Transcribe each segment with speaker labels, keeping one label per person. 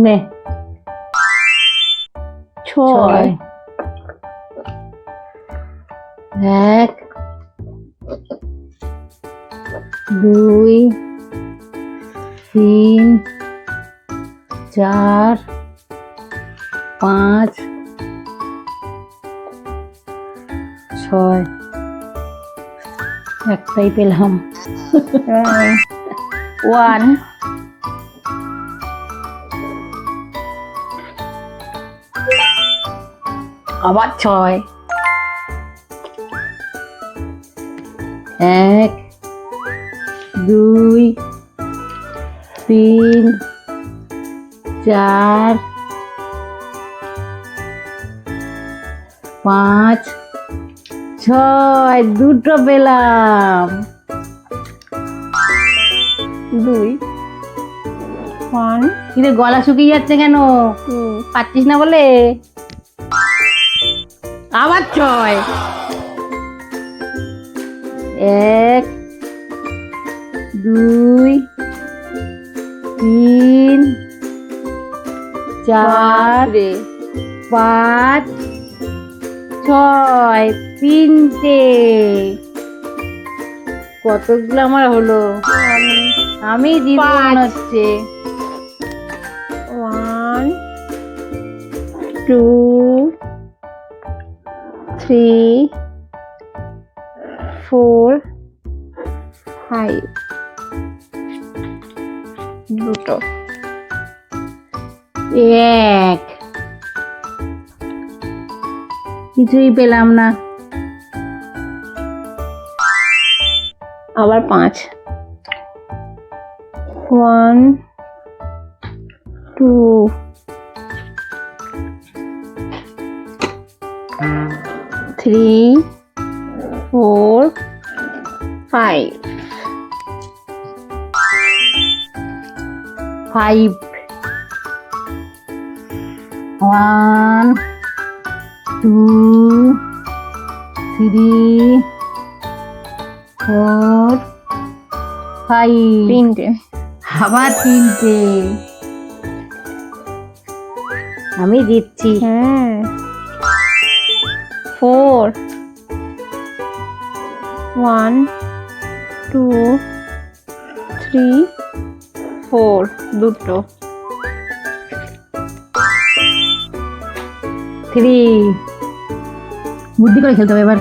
Speaker 1: নে
Speaker 2: ছয়।
Speaker 1: এক, দুই, তিন, চার, পাঁচ, ছয়। একটাই পেলাম।
Speaker 2: ওয়ান,
Speaker 1: আবার ছয়। এক, দুই, তিন, চার, পাঁচ, ছয়। দুটো পেলাম।
Speaker 2: দুই, ওয়ান,
Speaker 1: কিন্তু গলা শুকিয়ে যাচ্ছে কেন?
Speaker 2: টু,
Speaker 1: পাচ্ছিস না বলে? আবার ছয়। এক, দুই, তিন, চার, পাঁচ, ছয়। তিনটে। কতগুলো আমার হলো? আমি জিতবো মনে হচ্ছে।
Speaker 2: One, two, three, four, five. দুটো।
Speaker 1: এক, কিছুই পেলাম না।
Speaker 2: আবার পাঁচ। One, two, three, four, five.
Speaker 1: Five. One, two, three, four, five.
Speaker 2: তিনটে।
Speaker 1: আবার তিনটে। আমি জিতছি।
Speaker 2: হ্যাঁ। Four. One, two, three, four. দুটো।
Speaker 1: থ্রি। বুদ্ধি করে খেলতে হবে এবার।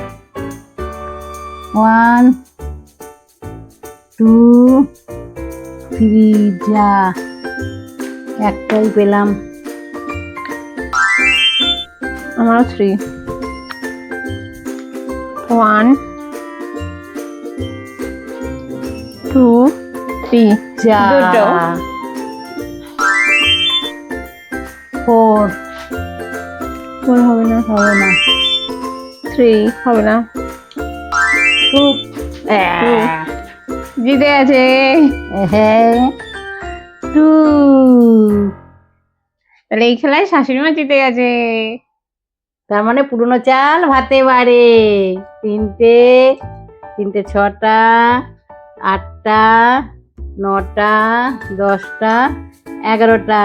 Speaker 1: One, two, three. যা, একটাই পেলাম।
Speaker 2: আমারও থ্রি। One, two, three.
Speaker 1: যা,
Speaker 2: দুটো।
Speaker 1: ফোর।
Speaker 2: ফোর হবে না।
Speaker 1: হবে না।
Speaker 2: থ্রি হবে না।
Speaker 1: টু।
Speaker 2: জিতে গেছে।
Speaker 1: হ্যাঁ, টু।
Speaker 2: তাহলে এই খেলায় শাশুড়ি মা জিতে গেছে।
Speaker 1: তার মানে পুরনো চাল ভাতে বাড়ে। তিনটে, তিনটে ছটা, আটটা, নটা, 10টা, 11টা।